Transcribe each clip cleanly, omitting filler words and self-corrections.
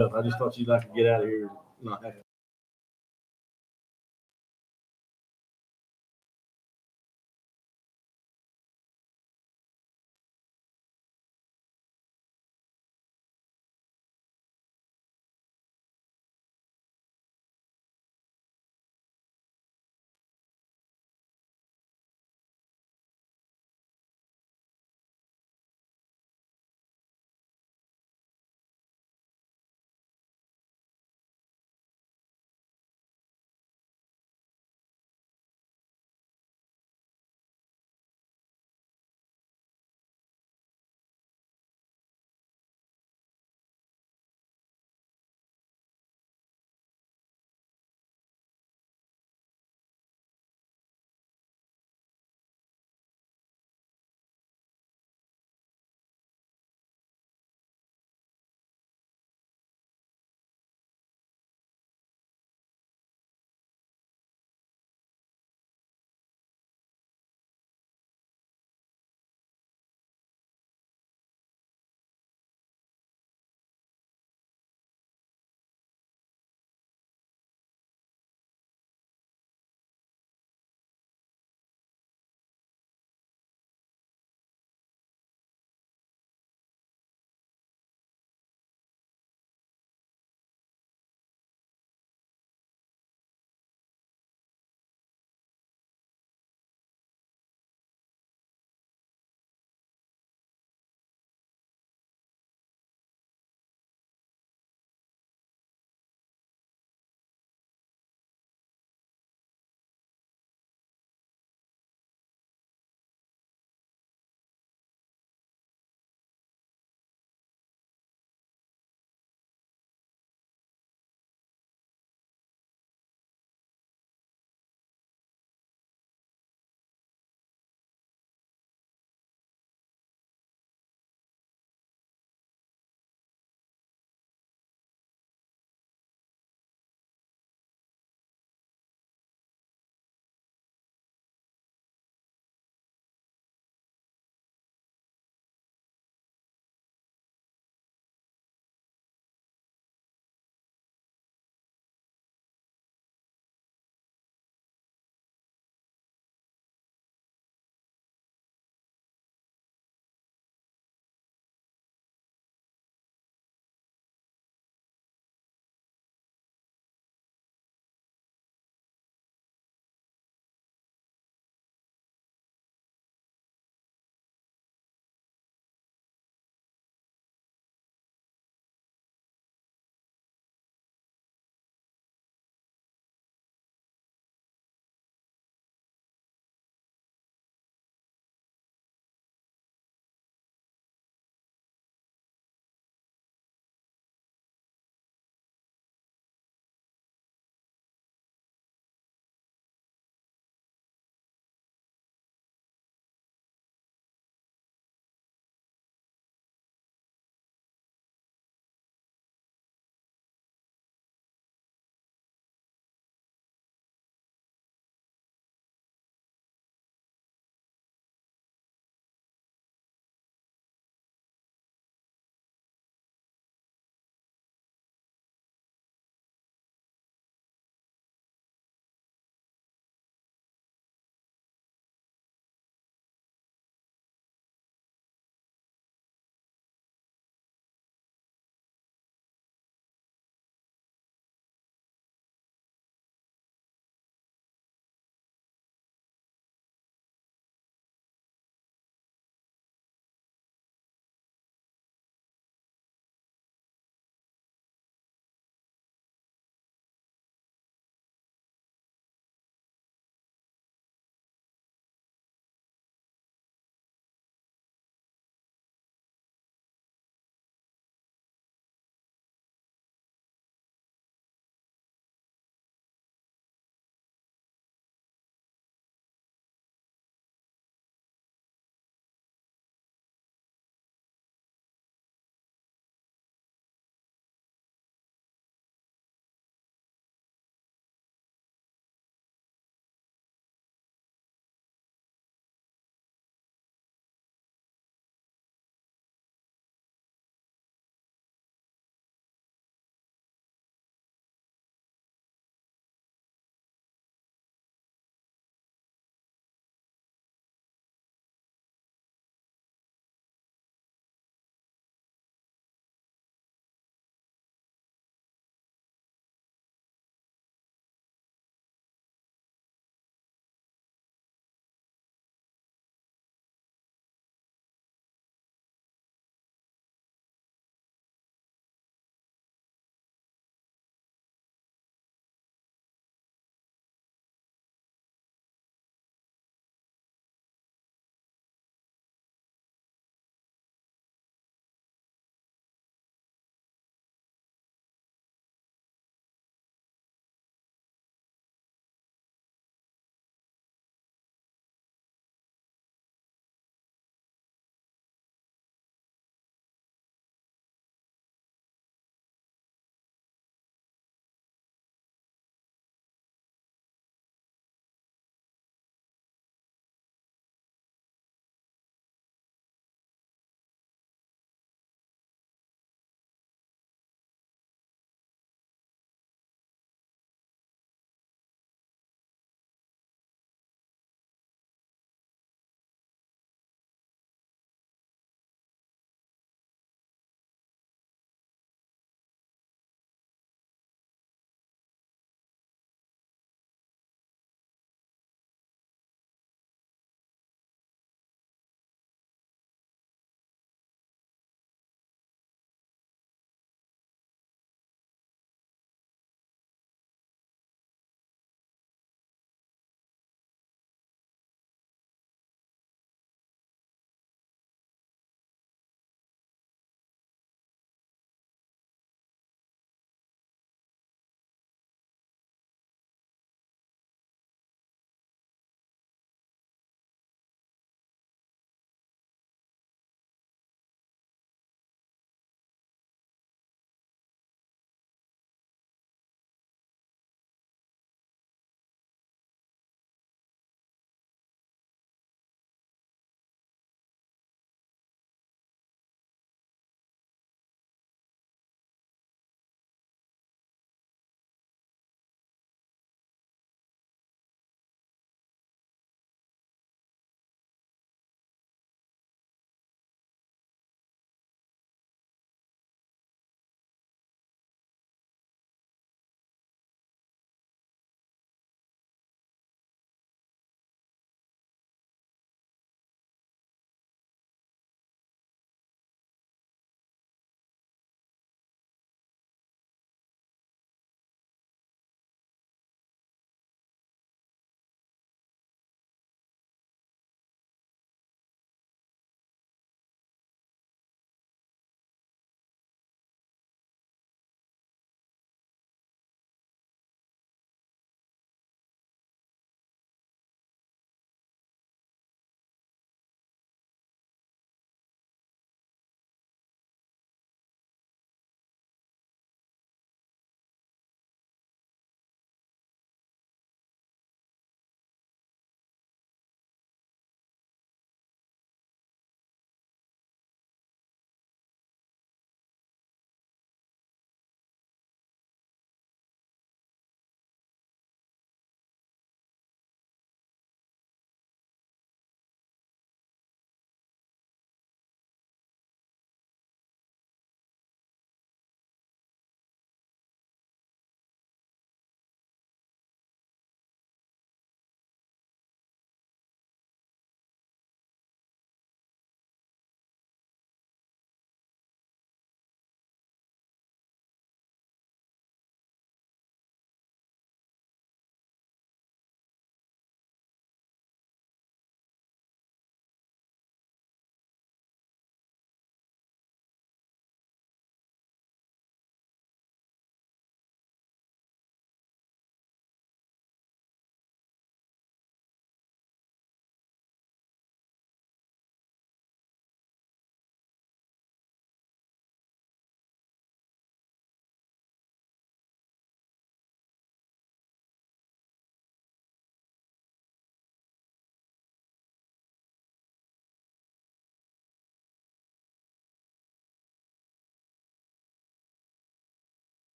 I just thought you'd like to get out of here and not have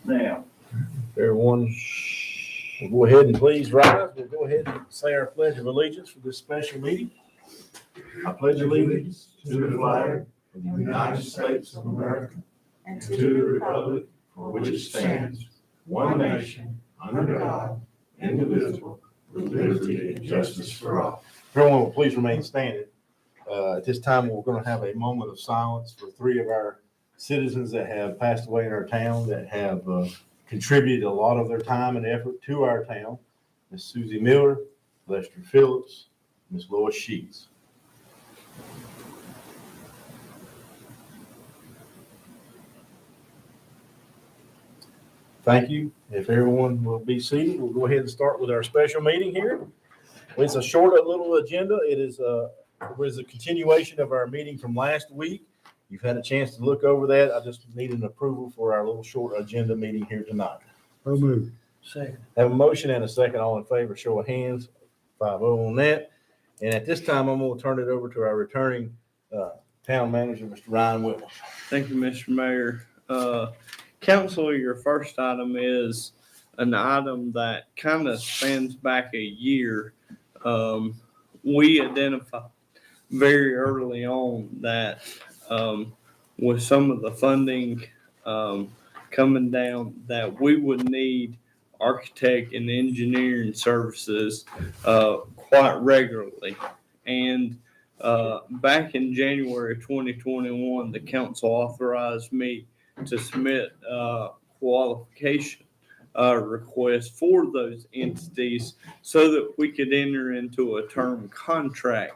Now, everyone, we'll go ahead and please rise. We'll go ahead and say our Pledge of Allegiance for this special meeting. I pledge allegiance to the flag of the United States of America and to the republic for which it stands, one nation, under God, indivisible, with liberty and justice for all. Everyone will please remain standing. At this time, we're going to have a moment of silence for three of our citizens that have passed away in our town that have contributed a lot of their time and effort to our town. Miss Susie Miller, Lester Phillips, Miss Lois Sheets. Thank you. If everyone will be seated, we'll go ahead and start with our special meeting here. It's a short little agenda. It is a continuation of our meeting from last week. You've had a chance to look over that. I just need an approval for our little short agenda meeting here tonight. So moved. Second. Have a motion and a second. All in favor, show of hands. 5-0 on that. And at this time, I'm going to turn it over to our returning town manager, Mr. Ryan Williams. Thank you, Mr. Mayor. Council, your first item is an item that kind of spans back a year. We identified very early on that with some of the funding coming down, that we would need architect and engineering services quite regularly. And back in January 2021, the council authorized me to submit qualification requests for those entities so that we could enter into a term contract.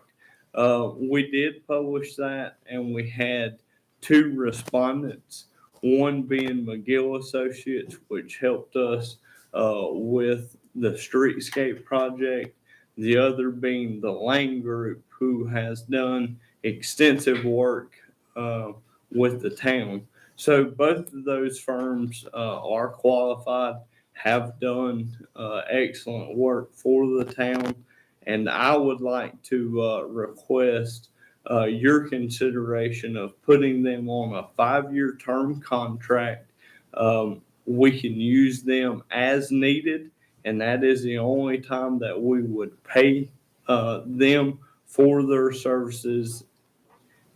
We did publish that, and we had 2 respondents, one being McGill Associates, which helped us with the streetscape project, the other being the Lane Group, who has done extensive work with the town. So both of those firms are qualified, have done excellent work for the town, and I would like to request your consideration of putting them on a 5-year term contract. We can use them as needed, and that is the only time that we would pay them for their services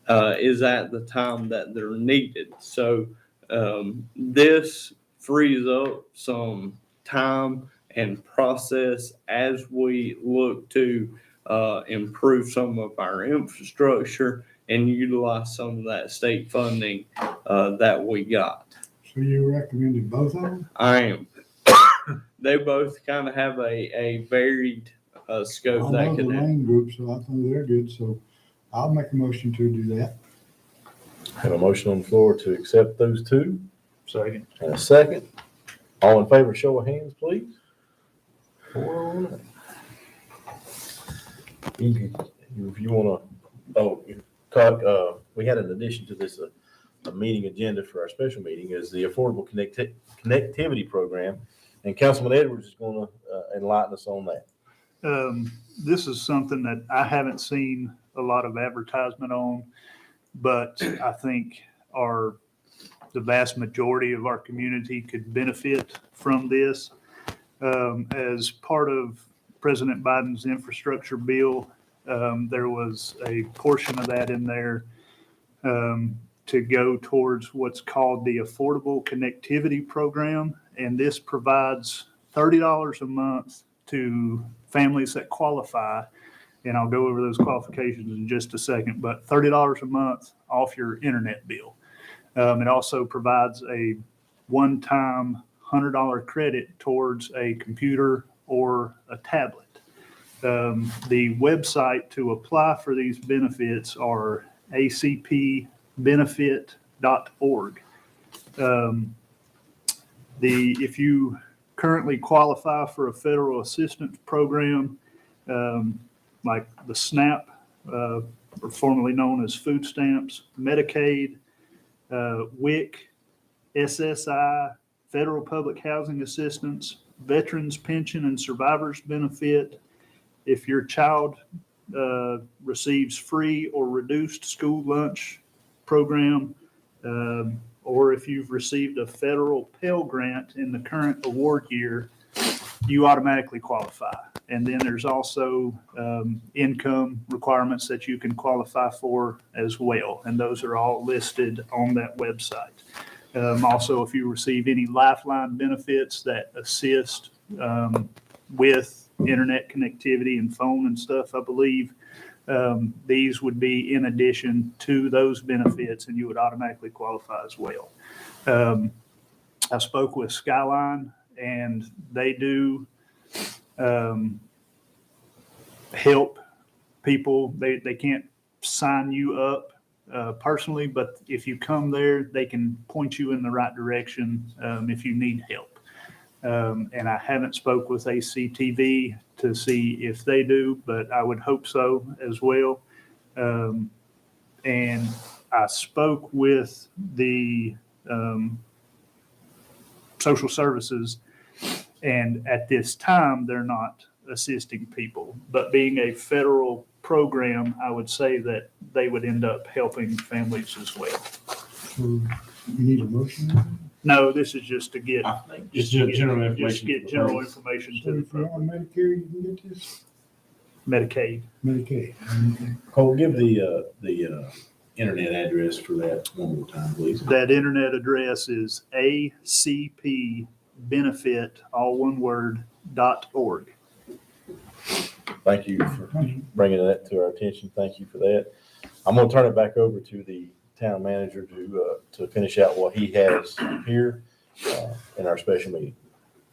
is at the time that they're needed. So this frees up some time and process as we look to improve some of our infrastructure and utilize some of that state funding that we got. So you recommended both of them? I am. They both kind of have a varied scope. I know the Lane Group, so I think they're good. So I'll make a motion to do that. Have a motion on the floor to accept those 2. Second. And a second. All in favor, show of hands, please. 4 on it. If you want to, we had an addition to this a meeting agenda for our special meeting is the Affordable Connectivity Program, and Councilman Edwards is going to enlighten us on that. This is something that I haven't seen a lot of advertisement on, but I think the vast majority of our community could benefit from this. As part of President Biden's infrastructure bill, there was a portion of that in there to go towards what's called the Affordable Connectivity Program. And this provides $30 a month to families that qualify. And I'll go over those qualifications in just a second, but $30 a month off your internet bill. It also provides a one-time $100 credit towards a computer or a tablet. The website to apply for these benefits are acpbenefit.org. If you currently qualify for a federal assistance program, like the SNAP, or formerly known as food stamps, Medicaid, WIC, SSI, federal public housing assistance, veterans pension and survivors benefit. If your child receives free or reduced school lunch program, or if you've received a federal Pell Grant in the current award year, you automatically qualify. And then there's also income requirements that you can qualify for as well. And those are all listed on that website. Also, if you receive any Lifeline benefits that assist with internet connectivity and phone and stuff, I believe these would be in addition to those benefits, and you would automatically qualify as well. I spoke with Skyline, and they do help people. They can't sign you up personally, but if you come there, they can point you in the right direction if you need help. And I haven't spoke with ACTV to see if they do, but I would hope so as well. And I spoke with the social services, and at this time, they're not assisting people. But being a federal program, I would say that they would end up helping families as well. So you need a motion? No, this is just to get, Just general information. just get general information So to if you're the on Medicare, you can get this? Medicaid. Medicaid. Cole, give the internet address for that one more time, please. That internet address is acpbenefit, all one word, .org. Thank you for bringing that to our attention. Thank you for that. I'm going to turn it back over to the town manager to finish out what he has here in our special meeting.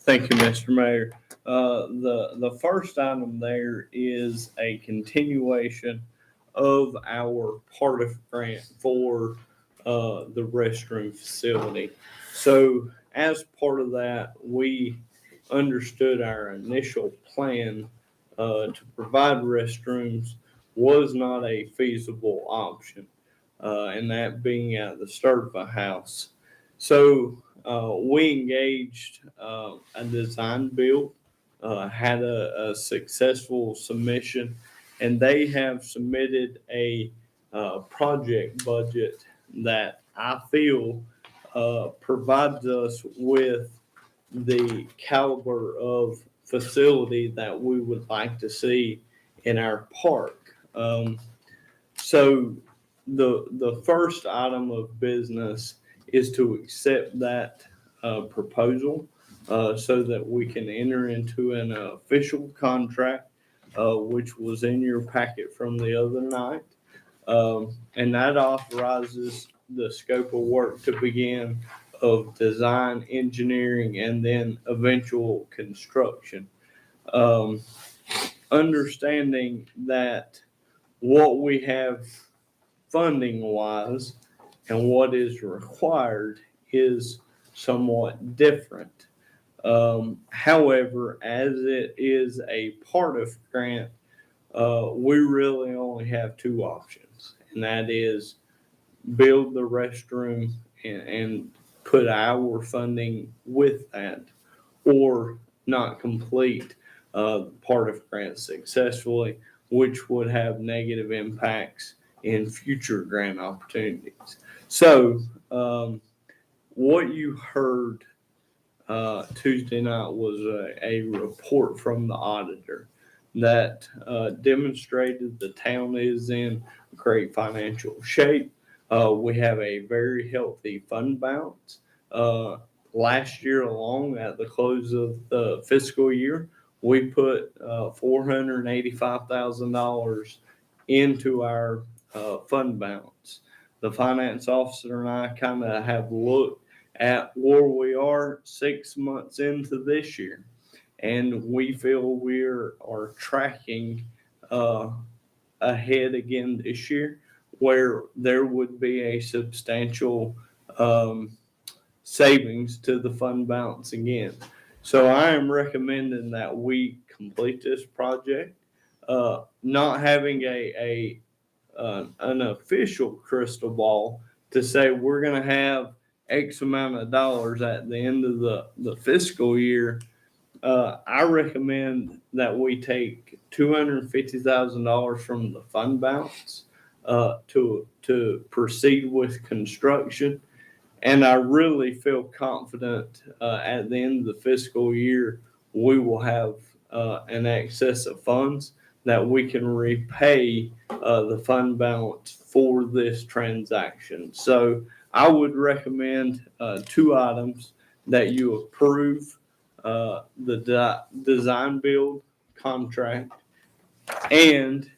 Thank you, Mr. Mayor. The first item there is a continuation of our part of grant for the restroom facility. So as part of that, we understood our initial plan to provide restrooms was not a feasible option, and that being at the Sturva House. So we engaged a design build, had a successful submission, and they have submitted a project budget that I feel provides us with the caliber of facility that we would like to see in our park. So the first item of business is to accept that proposal so that we can enter into an official contract, which was in your packet from the other night. And that authorizes the scope of work to begin of design, engineering, and then eventual construction. Understanding that what we have funding wise and what is required is somewhat different. However, as it is a part of grant, we really only have two options, and that is build the restroom and put our funding with that, or not complete part of grant successfully, which would have negative impacts in future grant opportunities. So what you heard Tuesday night was a report from the auditor that demonstrated the town is in great financial shape. We have a very healthy fund balance. Last year alone, at the close of the fiscal year, we put $485,000 into our fund balance. The finance officer and I kind of have looked at where we are 6 months into this year, and we feel we are tracking ahead again this year, where there would be a substantial savings to the fund balance again. So I am recommending that we complete this project, not having an official crystal ball to say we're going to have X amount of dollars at the end of the fiscal year. I recommend that we take $250,000 from the fund balance to proceed with construction, And I really feel confident at the end of the fiscal year, we will have an excess of funds that we can repay the fund balance for this transaction. So I would recommend two items that you approve the design build contract and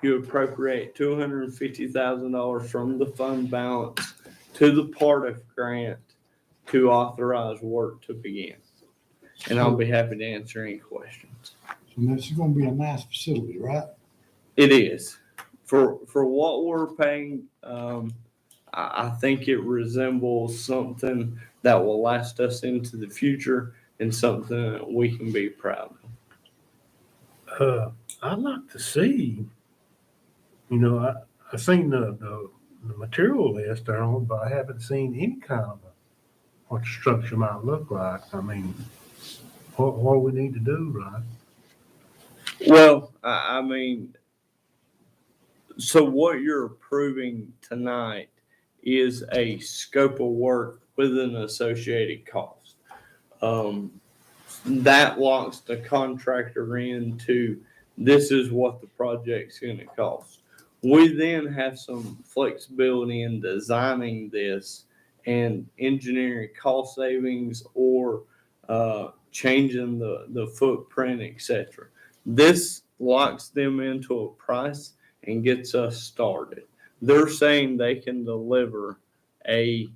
you appropriate $250,000 from the fund balance to the part of grant to authorize work to begin. And I'll be happy to answer any questions. So this is gonna be a nice facility, right? It is. For what we're paying, I think it resembles something that will last us into the future and something that we can be proud of. I'd like to see, I seen the material list there on, but I haven't seen any kind of what the structure might look like. I mean, what do we need to do, right? Well, I mean, so what you're approving tonight is a scope of work with an associated cost. That locks the contractor into this is what the project's going to cost. We then have some flexibility in designing this and engineering cost savings or changing the footprint, etc. This locks them into a price and gets us started. They're saying they can deliver a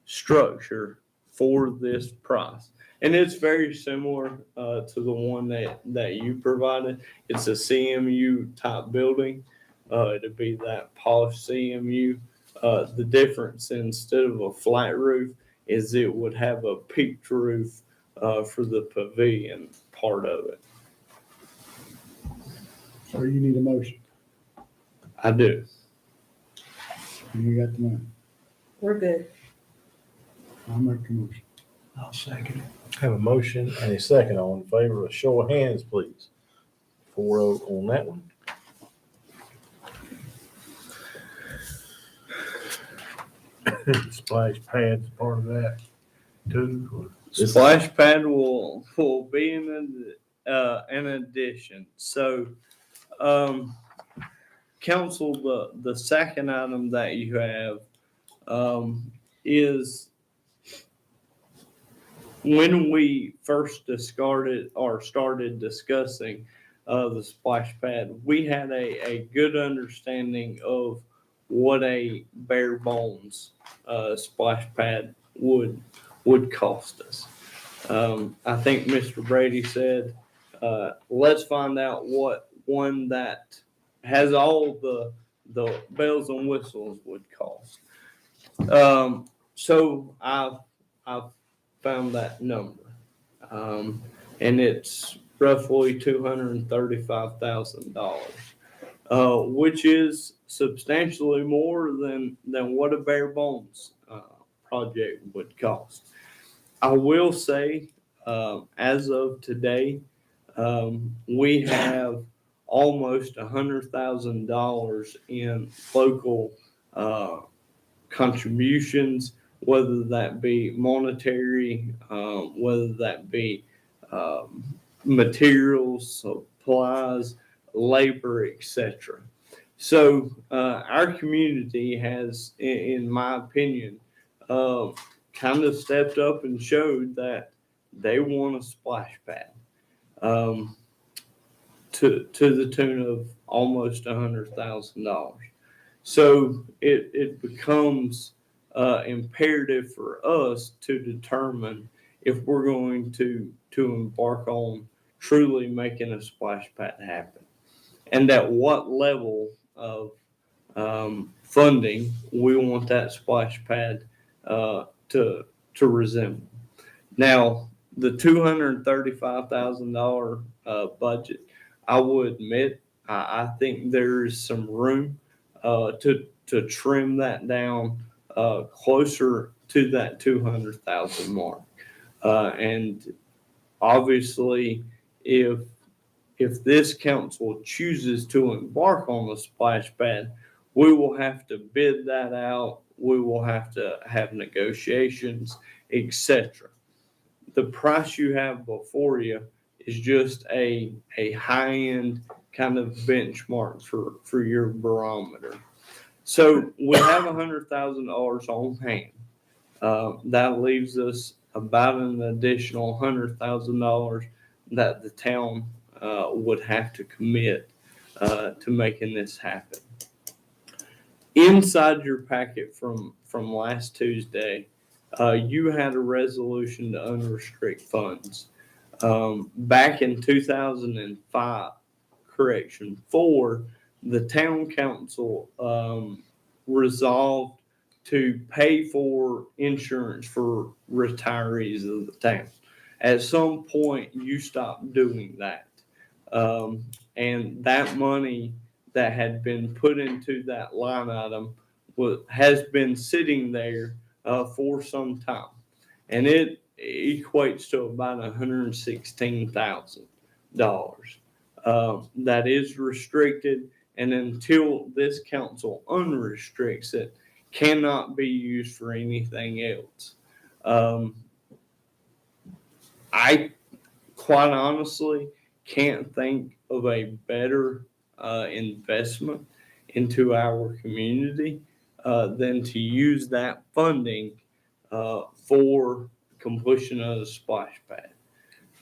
structure for this price. And it's very similar to the one that you provided. It's a CMU type building. It'd be that polished CMU. The difference, instead of a flat roof, is it would have a peaked roof for the pavilion part of it. So you need a motion. I do. And you got the money. We're good. I'll make the motion. I'll second it. Have a motion and a second. All in favor, a show of hands, please. 4-0 on that one. Splash pad's part of that too. Splash pad will be an addition. So, council, the second item that you have is when we first started discussing the splash pad, we had a good understanding of what a bare bones splash pad would cost us. I think Mr. Brady said, let's find out what one that has all the bells and whistles would cost. So I've found that number, and it's roughly $235,000, which is substantially more than what a bare bones project would cost. I will say, as of today, we have almost $100,000 in local contributions, whether that be monetary, whether that be materials, supplies, labor, etc. So our community has, in my opinion, kind of stepped up and showed that they want a splash pad to the tune of almost $100,000. So it becomes imperative for us to determine if we're going to embark on truly making a splash pad happen, and at what level of funding we want that splash pad to resemble. Now, the $235,000 budget, I will admit, I think there is some room to trim that down closer to that 200,000 mark. And obviously, if this council chooses to embark on the splash pad, We will have to bid that out. We will have to have negotiations, etc. The price you have before you is just a high-end kind of benchmark for your barometer. So we have $100,000 on hand. That leaves us about an additional $100,000 that the town would have to commit to making this happen. Inside your packet from last Tuesday, you had a resolution to unrestrict funds. Back in 2005, the town council resolved to pay for insurance for retirees of the town. At some point, you stopped doing that. And that money that had been put into that line item has been sitting there for some time. And it equates to about $116,000. That is restricted, and until this council unrestricts it, cannot be used for anything else. I quite honestly can't think of a better investment into our community than to use that funding for completion of the splash pad.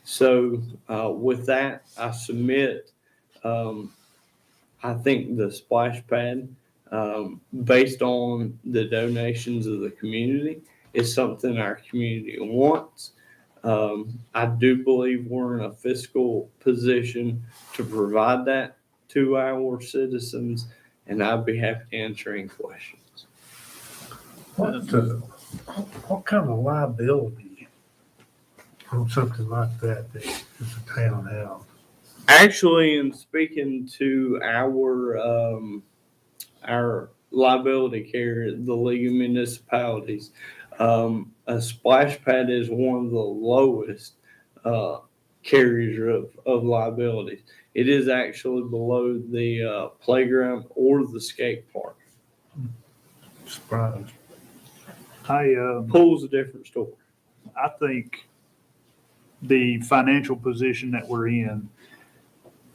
So with that, I submit, I think the splash pad, based on the donations of the community, is something our community wants. I do believe we're in a fiscal position to provide that to our citizens, and I'd be happy to answer any questions. What kind of liability on something like that does the town have? Actually, in speaking to our liability carrier, the League of Municipalities, a splash pad is one of the lowest carriers of liabilities. It is actually below the playground or the skate park. Surprised. Pool's a different story. I think the financial position that we're in,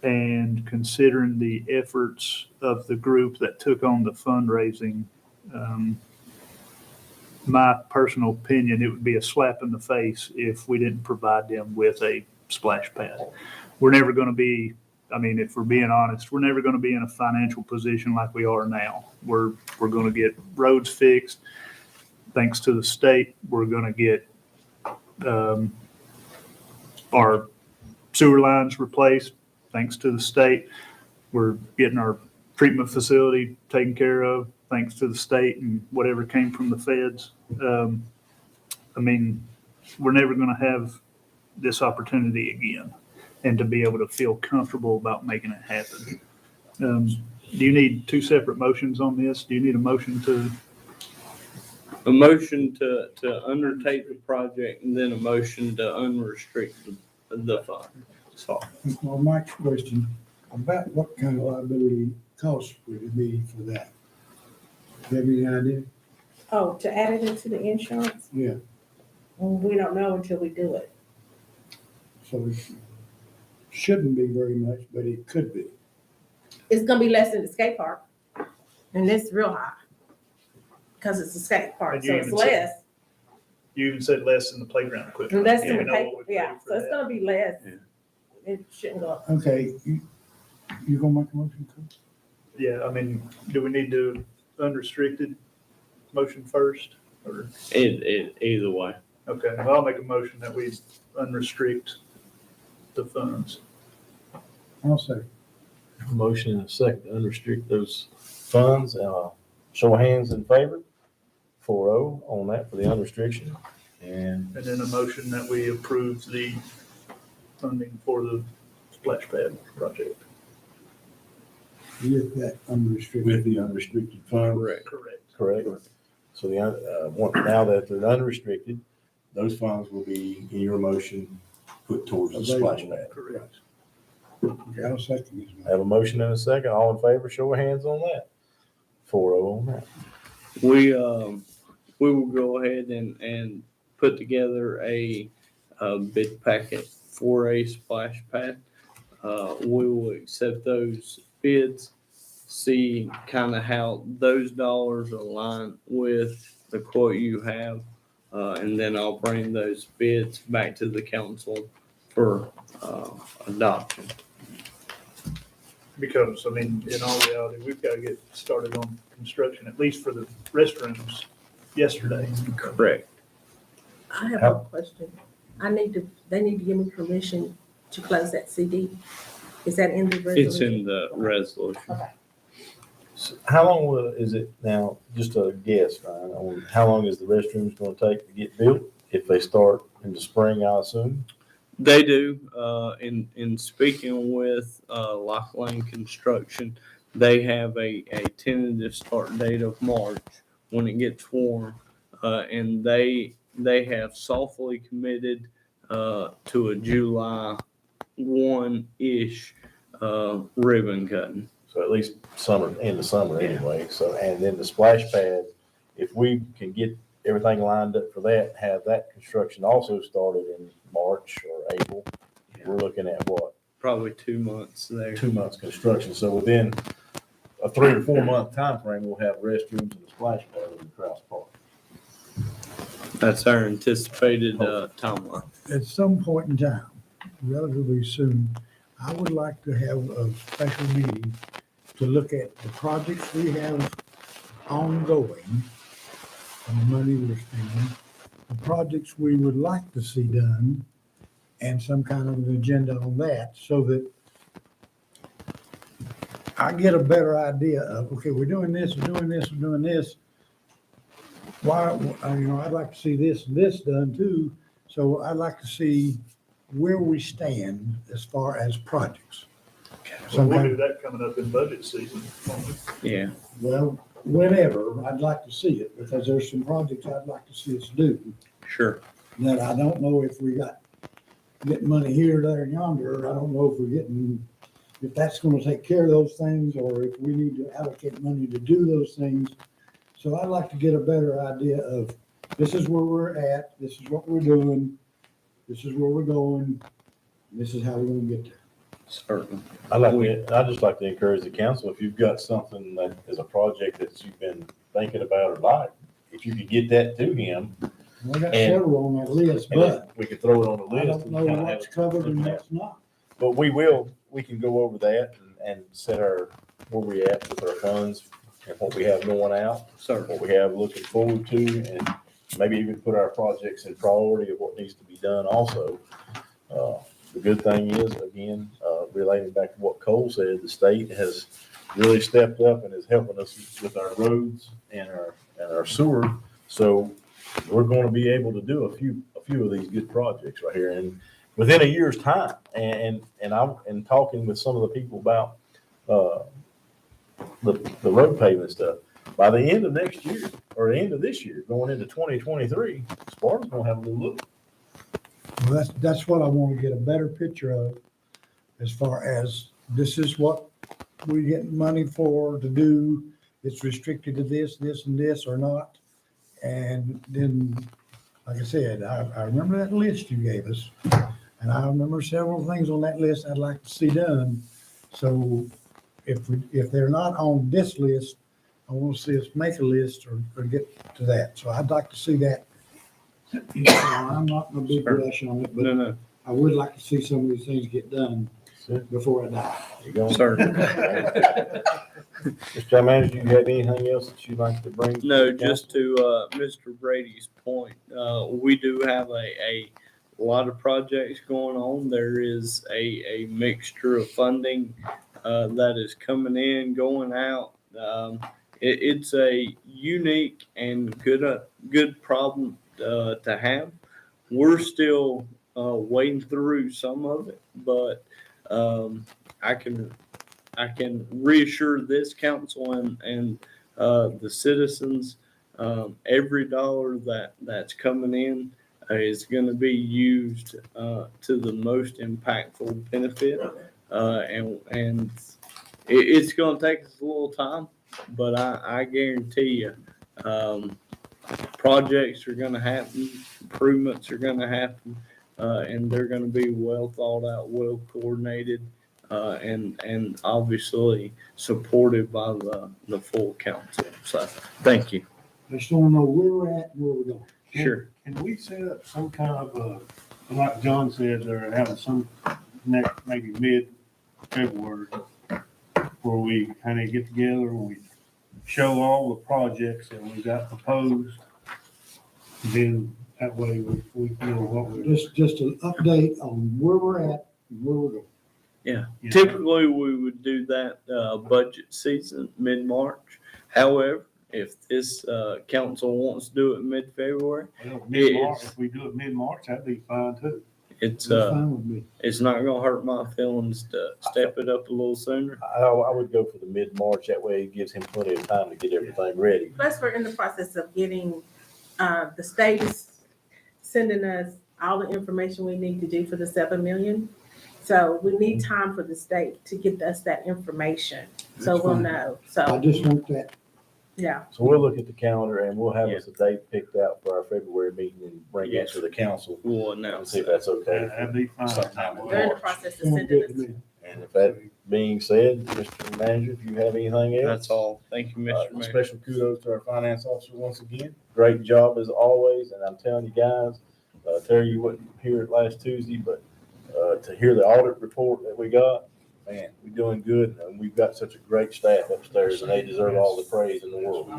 and considering the efforts of the group that took on the fundraising, my personal opinion, it would be a slap in the face if we didn't provide them with a splash pad. We're never going to be, I mean, if we're being honest, we're never going to be in a financial position like we are now. We're going to get roads fixed. Thanks to the state, we're going to get our sewer lines replaced. Thanks to the state, we're getting our treatment facility taken care of, thanks to the state and whatever came from the feds. I mean, we're never going to have this opportunity again, and to be able to feel comfortable about making it happen. Do you need two separate motions on this? Do you need a motion to? A motion to undertake the project, and then a motion to unrestrict the fund. So, Well, Mike's question, about what kind of liability cost would it be for that? Do you have any idea? Oh, to add it into the insurance? Yeah, Well, we don't know until we do it. so it shouldn't be very much, but it could be. It's gonna be less than the skate park, and it's real high. Cause it's a skate park, And you so it's even said- less, You even said less than the playground equipment. less Do than we the know paper, what we yeah, paid for so it's that? gonna be less. Yeah. It shouldn't go up. Okay, you gonna make a motion, Chris? Yeah, I mean, do we need to unrestricted motion first, or? either way. Okay, well, I'll make a motion that we unrestrict the funds. I'll say. Motion and a second to unrestrict those funds. Show of hands in favor. 4-0 on that for the unrestriction. And And then a motion that we approve the funding for the splash pad project. With that unrestricted. with the unrestricted funds. Correct. Correct. Correct. So now that they're unrestricted, those funds will be in your motion put towards the splash pad. Correct. Okay, I'll second this. Have a motion and a second. All in favor, show of hands on that. 4-0 on that. We will go ahead and put together a bid packet for a splash pad. We will accept those bids, see kind of how those dollars align with the quote you have, and then I'll bring those bids back to the council for adoption. Because, I mean, in all reality, we've got to get started on construction, at least for the restrooms, yesterday. Correct. I have a question. They need to give me permission to close that CD. Is that in the resolution? It's in the resolution. Okay. So how long is it now, just a guess, Ryan, on how long is the restrooms gonna take to get built? If they start in the spring, I assume? They do. In speaking with Lock Lane Construction, they have a tentative start date of March when it gets warm, and they have softly committed to a July 1-ish ribbon cutting. So at least summer, in the summer anyway. So, and then the splash pad, if we can get everything lined up for that, have that construction also started in March or April, we're looking at what? Probably 2 months there. 2 months construction. So within a 3 or 4 month time frame, we'll have restrooms and a splash pad in Krause Park. That's our anticipated timeline. At some point in time, relatively soon, I would like to have a special meeting to look at the projects we have ongoing and the money we're spending, the projects we would like to see done, and some kind of an agenda on that, so that I get a better idea of, okay, we're doing this, we're doing this, we're doing this. Why, I'd like to see this and this done too, so I'd like to see where we stand as far as projects. So we'll do that coming up in budget season. Yeah. Well, whenever, I'd like to see it, because there's some projects I'd like to see us do Sure. that I don't know if we getting money here, there, and yonder. I don't know if if that's gonna take care of those things, or if we need to allocate money to do those things. So I'd like to get a better idea of, this is where we're at, this is what we're doing, this is where we're going, this is how we're gonna get there. Certainly. I'd just like to encourage the council, if you've got something that is a project that you've been thinking about or like, if you could get that to him, We got And- several on that list, and then but we could throw it on the I list. don't and know kinda have what's it covered and looked at. what's not. But we can go over that and set where we at with our funds and what we have going out, Certainly. what we have looking forward to, and maybe even put our projects in priority of what needs to be done also. The good thing is, again, relating back to what Cole said, the state has really stepped up and is helping us with our roads and our sewer. So we're gonna be able to do a few of these good projects right here, and within a year's time. And I'm talking with some of the people about the road paving stuff. By the end of next year, or the end of this year, going into 2023, Sparta's gonna have a new look. Well, that's what I want to get a better picture of, as far as this is what we get money for to do. It's restricted to this, this, and this, or not. And then, like I said, I remember that list you gave us, and I remember several things on that list I'd like to see done. So if they're not on this list, I want to see us make a list or get to that. So I'd like to see that. I'm not in a big rush on it, but No. I would like to see some of these things get done before I die. You go. Certainly. Mr. Town Manager, do you have anything else that you'd like to bring? to No, the just to Mr. Brady's point, we do have a lot of projects going on. There is a mixture of funding that is coming in, going out. It's a unique and good problem to have. We're still wading through some of it, but I can reassure this council and the citizens, every dollar that's coming in is going to be used to the most impactful benefit, and it's going to take us a little time, but I guarantee you, projects are gonna happen, improvements are gonna happen, and they're gonna be well thought out, well coordinated, and obviously supported by the full council. So, thank you. I just wanna know where we're at and where we're going. Sure. Can we set up some kind of, like John said, they're having some next, maybe mid-February, where we kind of get together, and we show all the projects that we got proposed. Then that way we know what we're. Just an update on where we're at and where we're going. Yeah, you know. typically we would do that, budget season, mid-March. However, if this, council wants to do it mid-February, Well, mid-March, if we do it mid-March, that'd be fine too. it's, That's fine with me. it's not gonna hurt my feelings to step it up a little sooner. I would go for the mid-March, that way it gives him plenty of time to get everything ready. Plus, we're in the process of getting, the state is sending us all the information we need to do for the 7 million. So we need time for the state to get us that information, so That's we'll fine. know. I So, just want that. yeah, So we'll look at the calendar and we'll have us a date picked out for our February meeting and bring it Yes. to the council We'll and announce see if that. that's okay. That'd be fine. Sometime in they're in the March. process of Sounds sending good to us. me. And if that being said, Mr. Manager, if you have anything else? That's all. Thank you, Mr. Mayor. Special kudos to our finance officer once again. Great job as always, and I'm telling you guys, Terry, you wasn't here last Tuesday, but, to hear the audit report that we got, man, we're doing good, and we've got such a great staff upstairs, and they deserve all the praise in the world.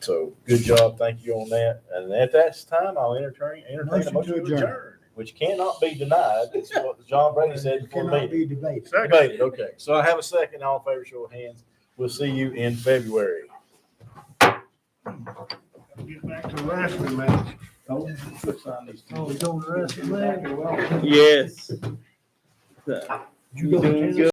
So, good job, thank you on that, and at that time, I'll entertain a Motion motion to to adjourn, which cannot be denied, it's what John Brady said before the Cannot meeting. be debated. Debated, okay, so I have a second, all in favor, show of hands, we'll see you in February. Get back to the wrestling match. Oh, we going to wrestle, man? Yes. You go to Doing good.